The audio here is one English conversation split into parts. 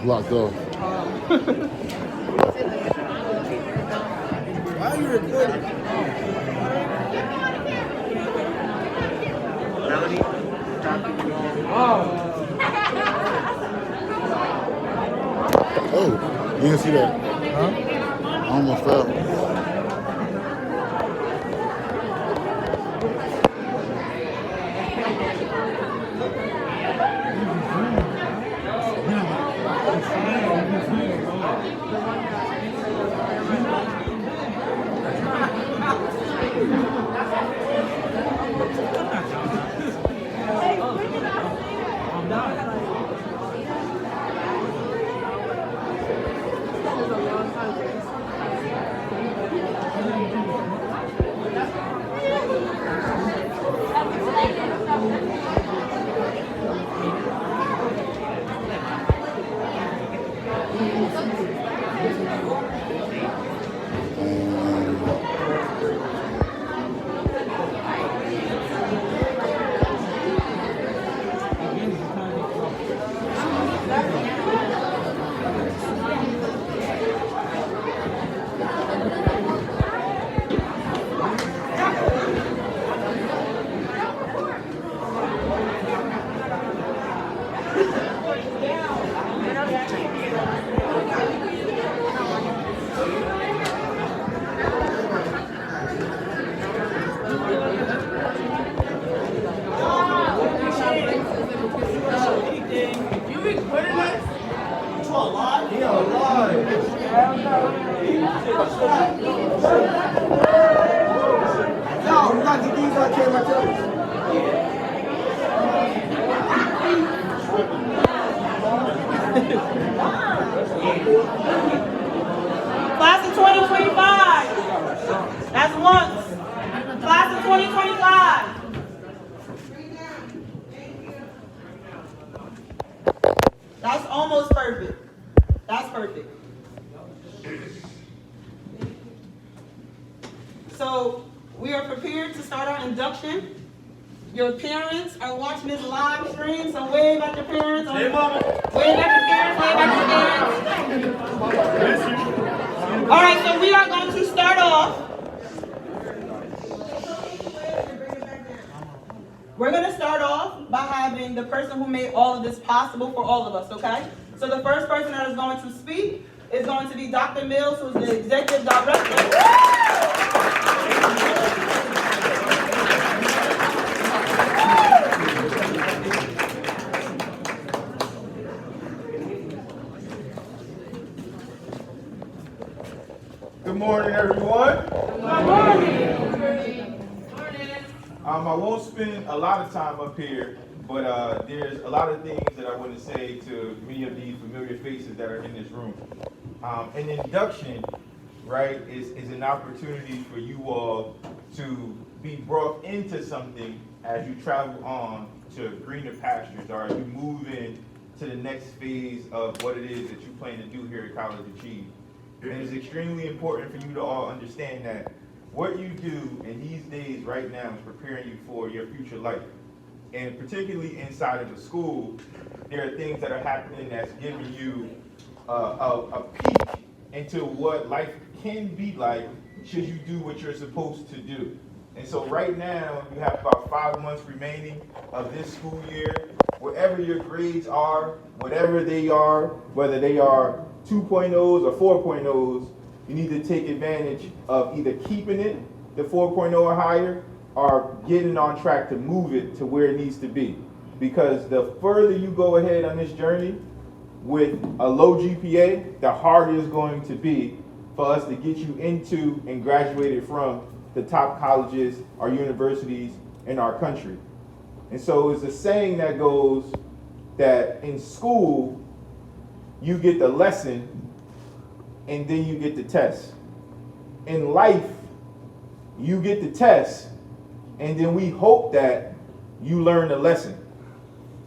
Locked off. Why are you recording? Oh, you didn't see that? Huh? I almost fell. Class of 2025. That's once. Class of 2025. That's almost perfect. That's perfect. So we are prepared to start our induction. Your parents are watching this live stream, so wave at your parents. Hey, mama. Wave at your parents, wave at your parents. All right, so we are going to start off. We're going to start off by having the person who made all of this possible for all of us, okay? So the first person that is going to speak is going to be Dr. Mills, who's the executive director. Good morning, everyone. Good morning. I won't spend a lot of time up here, but there's a lot of things that I want to say to many of these familiar faces that are in this room. An induction, right, is an opportunity for you all to be brought into something as you travel on to greener pastures, or as you move in to the next phase of what it is that you plan to do here at College Achieve. And it's extremely important for you to all understand that what you do in these days right now is preparing you for your future life. And particularly inside of the school, there are things that are happening that's giving you a peek into what life can be like should you do what you're supposed to do. And so right now, you have about 5 months remaining of this school year. Wherever your grades are, whatever they are, whether they are 2.0s or 4.0s, you need to take advantage of either keeping it the 4.0 or higher, or getting on track to move it to where it needs to be. Because the further you go ahead on this journey with a low GPA, the harder it's going to be for us to get you into and graduated from the top colleges or universities in our country. And so it's a saying that goes that in school, you get the lesson and then you get the test. In life, you get the test and then we hope that you learn the lesson.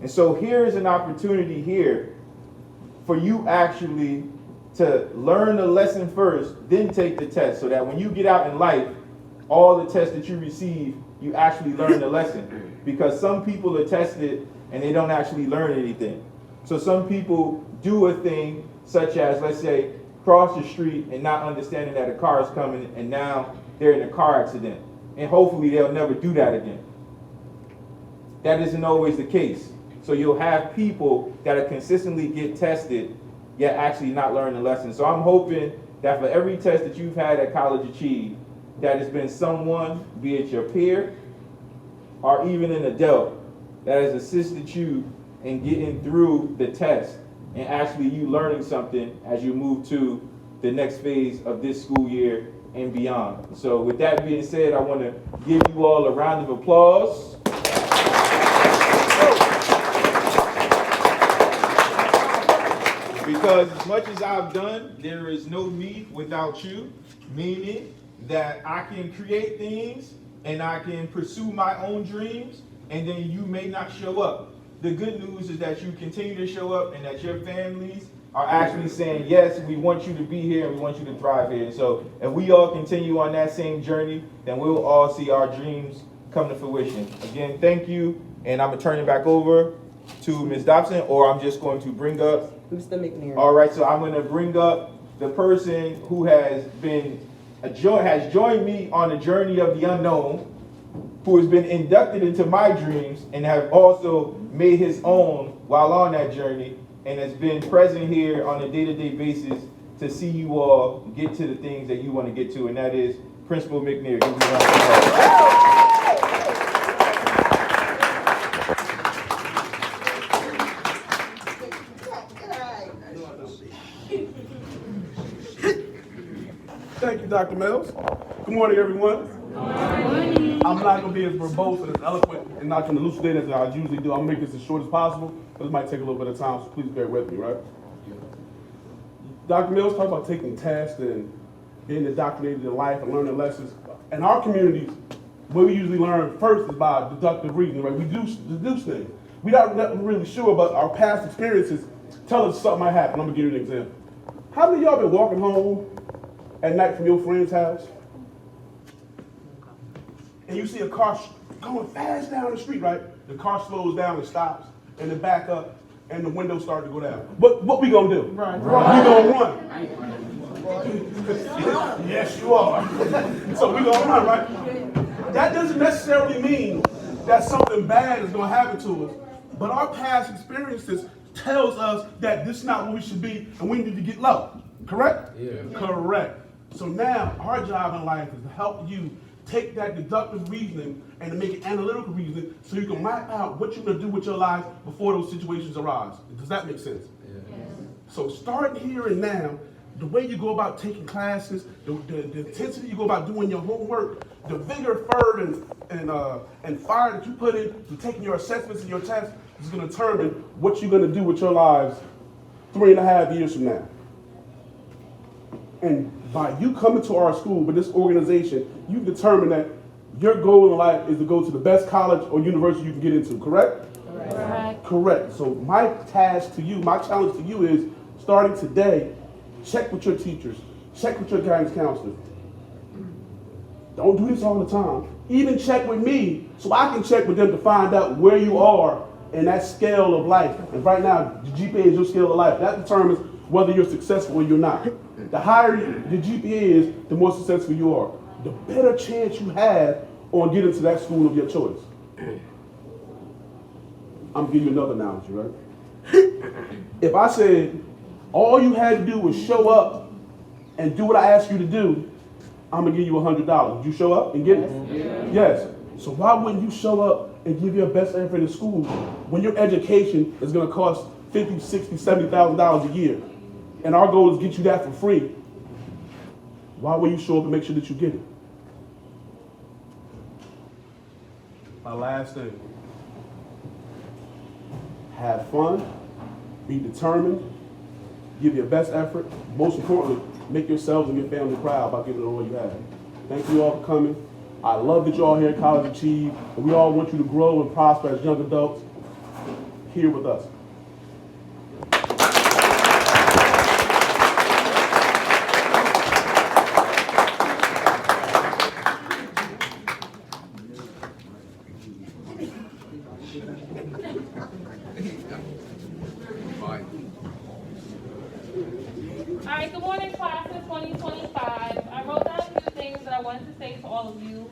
And so here is an opportunity here for you actually to learn the lesson first, then take the test, so that when you get out in life, all the tests that you receive, you actually learn the lesson. Because some people are tested and they don't actually learn anything. So some people do a thing such as, let's say, cross the street and not understanding that a car is coming, and now they're in a car accident. And hopefully they'll never do that again. That isn't always the case. So you'll have people that consistently get tested, yet actually not learn the lesson. So I'm hoping that for every test that you've had at College Achieve, that has been someone, be it your peer or even an adult, that has assisted you in getting through the test and actually you learning something as you move to the next phase of this school year and beyond. So with that being said, I want to give you all a round of applause. Because as much as I've done, there is no me without you, meaning that I can create things and I can pursue my own dreams, and then you may not show up. The good news is that you continue to show up and that your families are actually saying, yes, we want you to be here and we want you to thrive here. And so if we all continue on that same journey, then we'll all see our dreams come to fruition. Again, thank you, and I'm going to turn it back over to Ms. Dobson, or I'm just going to bring up Mr. McNair. All right, so I'm going to bring up the person who has joined me on the journey of the unknown, who has been inducted into my dreams and have also made his own while on that journey, and has been present here on a day-to-day basis to see you all get to the things that you want to get to, and that is Principal McNair. Give me a round of applause. Thank you, Dr. Mills. Good morning, everyone. Good morning. I'm not going to be as verbose and as eloquent and not going to elucidate as I usually do. I'll make this as short as possible, but it might take a little bit of time, so please bear with me, right? Dr. Mills talked about taking tests and being indoctrinated in life and learning lessons. In our communities, what we usually learn first is by deductive reasoning, right? We deduce things. We're not really sure, but our past experiences tell us something might happen. I'm going to give you an example. How many of y'all been walking home at night from your friend's house, and you see a car going fast down the street, right? The car slows down and stops, and then back up, and the windows start to go down. What we gonna do? Run. We gonna run. Yes, you are. So we gonna run, right? That doesn't necessarily mean that something bad is gonna happen to us, but our past experiences tells us that this is not what we should be, and we need to get low. Correct? Yeah. Correct. So now our job in life is to help you take that deductive reasoning and to make it analytical reasoning so you can map out what you're going to do with your life before those situations arise. Does that make sense? Yeah. Yes. So starting here and now, the way you go about taking classes, the intensity you go about doing your homework, the vigor, fervor, and fire that you put into taking your assessments and your tests is going to determine what you're going to do with your lives 3.5 years from now. And by you coming to our school, with this organization, you've determined that your goal in life is to go to the best college or university you can get into, correct? Correct. Correct. So my task to you, my challenge to you is, starting today, check with your teachers, check with your guidance counselors. Don't do this all the time. Even check with me so I can check with them to find out where you are in that scale of life. And right now, the GPA is your scale of life. That determines whether you're successful or you're not. The higher the GPA is, the more successful you are. The better chance you have on getting to that school of your choice. I'm gonna give you another analogy, right? If I said, all you had to do was show up and do what I asked you to do, I'm gonna give you $100. Would you show up and get it? Yes. So why wouldn't you show up and give your best effort in school when your education is gonna cost $50,000, $60,000, $70,000 a year? And our goal is to get you that for free. Why will you show up and make sure that you get it? My last thing. Have fun, be determined, give your best effort. Most importantly, make yourselves and your family proud by giving it all you have. Thank you all for coming. I love that you're all here at College Achieve, and we all want you to grow and prosper as young adults here with us.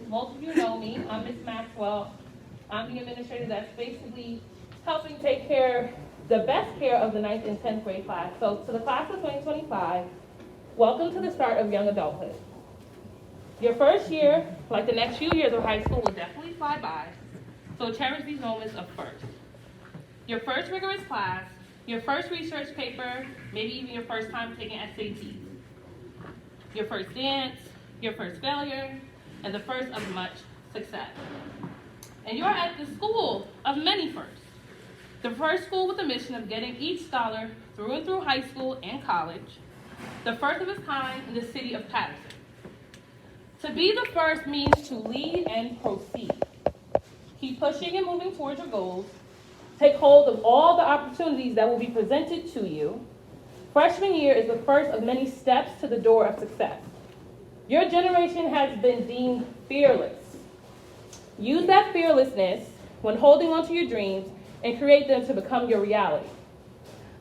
most of you know me. I'm Miss Maxwell. I'm the administrator that's basically helping take care, the best care of the 9th and 10th grade class. So to the class of 2025, welcome to the start of young adulthood. Your first year, like the next few years of high school, will definitely fly by. So cherish these moments of first. Your first rigorous class, your first research paper, maybe even your first time taking SATs. Your first dance, your first failure, and the first of much success. And you're at the school of many firsts. The first school with the mission of getting each scholar through and through high school and college. The first of its kind in the city of Paterson. To be the first means to lead and proceed. Keep pushing and moving towards your goals. Take hold of all the opportunities that will be presented to you. Freshman year is the first of many steps to the door of success. Your generation has been deemed fearless. Use that fearlessness when holding on to your dreams and create them to become your reality.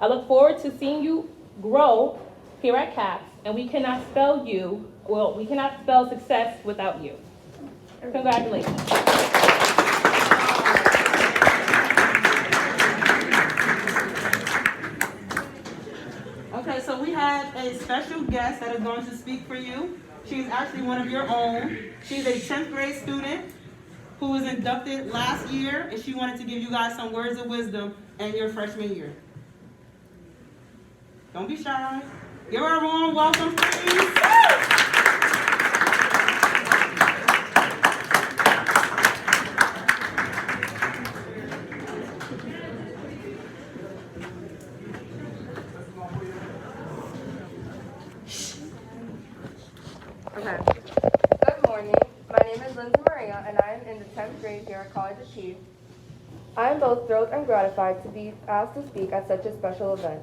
I look forward to seeing you grow here at CAPS, and we cannot spell success without you. Congratulations. Okay, so we have a special guest that is going to speak for you. She's actually one of your own. She's a 10th grade student who was inducted last year, and she wanted to give you guys some words of wisdom in your freshman year. Don't be shy. Give her a warm welcome, please. Okay. Good morning. My name is Lindsay Maria, and I am in the 10th grade here at College of Chief. I am both thrilled and gratified to be asked to speak at such a special event.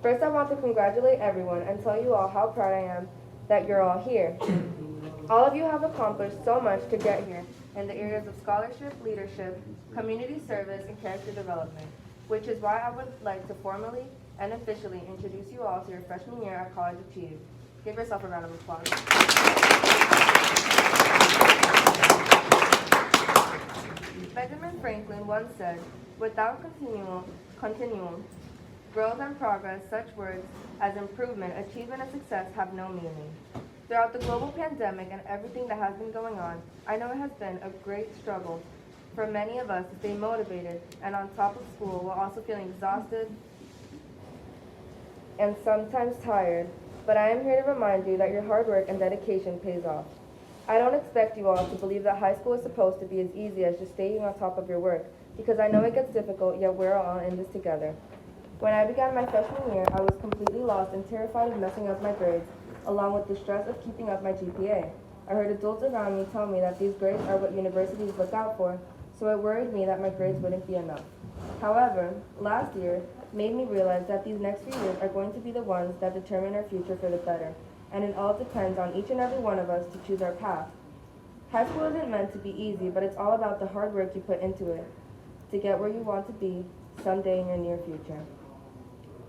First, I want to congratulate everyone and tell you all how proud I am that you're all here. All of you have accomplished so much to get here in the areas of scholarship, leadership, community service, and character development, which is why I would like to formally and officially introduce you all to your freshman year at College of Chief. Give yourself a round of applause. Benjamin Franklin once said, without continuum, growth and progress, such words as improvement, achievement, and success have no meaning. Throughout the global pandemic and everything that has been going on, I know it has been a great struggle for many of us to stay motivated and on top of school while also feeling exhausted and sometimes tired. But I am here to remind you that your hard work and dedication pays off. I don't expect you all to believe that high school is supposed to be as easy as just staying on top of your work, because I know it gets difficult, yet we're all in this together. When I began my freshman year, I was completely lost and terrified of messing up my grades, along with the stress of keeping up my GPA. I heard adults around me tell me that these grades are what universities look out for, so it worried me that my grades wouldn't be enough. However, last year made me realize that these next few years are going to be the ones that determine our future for the better, and it all depends on each and every one of us to choose our path. High school isn't meant to be easy, but it's all about the hard work you put into it to get where you want to be someday in your near future.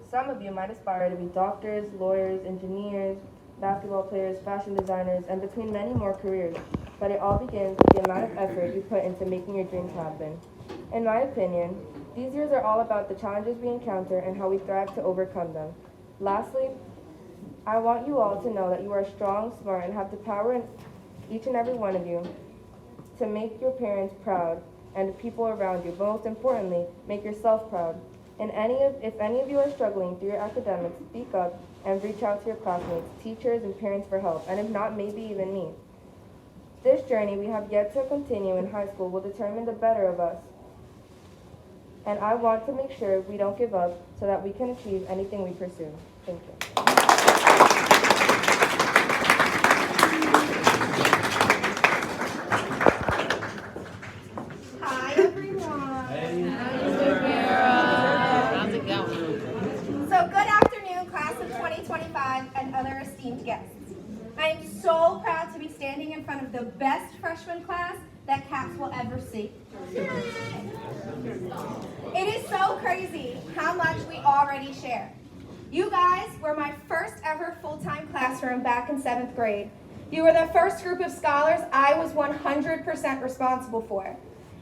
Some of you might aspire to be doctors, lawyers, engineers, basketball players, fashion designers, and between many more careers, but it all begins with the amount of effort you put into making your dreams happen. In my opinion, these years are all about the challenges we encounter and how we thrive to overcome them. Lastly, I want you all to know that you are strong, smart, and have the power in each and every one of you to make your parents proud and the people around you, but most importantly, make yourself proud. And if any of you are struggling through your academics, speak up and reach out to your classmates, teachers, and parents for help, and if not, maybe even me. This journey we have yet to continue in high school will determine the better of us. And I want to make sure we don't give up so that we can achieve anything we pursue. Thank you. Hi, everyone. So good afternoon, class of 2025 and other esteemed guests. I am so proud to be standing in front of the best freshman class that CAPS will ever see. It is so crazy how much we already share. You guys were my first ever full-time classroom back in 7th grade, You were the first group of scholars I was 100% responsible for.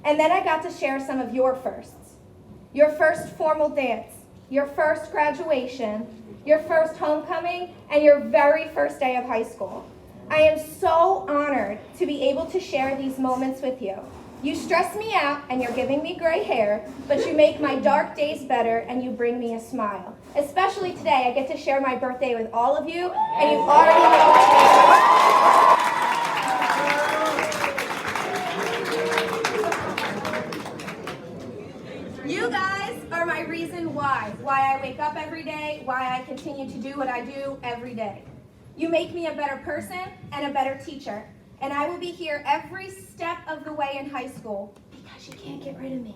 And then I got to share some of your firsts. Your first formal dance, your first graduation, your first homecoming, and your very first day of high school. I am so honored to be able to share these moments with you. You stress me out and you're giving me gray hair, but you make my dark days better and you bring me a smile. Especially today, I get to share my birthday with all of you, and you've already made You guys are my reason why I wake up every day, why I continue to do what I do every day. You make me a better person and a better teacher. And I will be here every step of the way in high school because you can't get rid of me.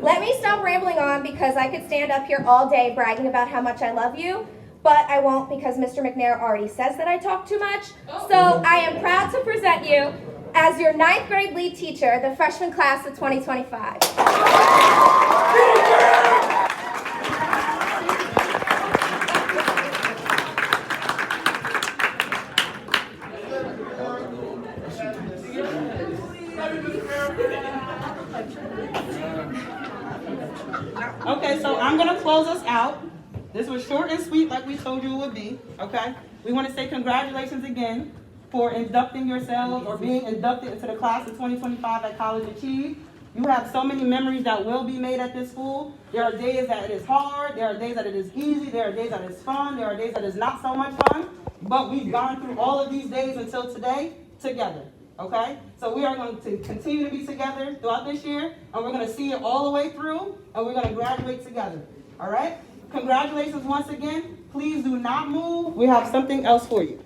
Let me stop rambling on because I could stand up here all day bragging about how much I love you, but I won't because Mr. McNair already says that I talk too much. So I am proud to present you as your 9th grade lead teacher, the freshman class of 2025. Okay, so I'm gonna close us out. This was short and sweet like we told you it would be, okay? We wanna say congratulations again for inducting yourselves or being inducted into the class of 2025 at College Achieve. You have so many memories that will be made at this school. There are days that it is hard, there are days that it is easy, there are days that it is fun, there are days that it is not so much fun, but we've gone through all of these days until today together. Okay? So we are going to continue to be together throughout this year, and we're going to see it all the way through, and we're going to graduate together. All right? Congratulations once again. Please do not move. We have something else for you.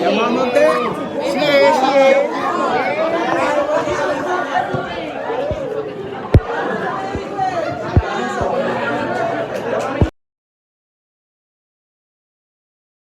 Your mama there.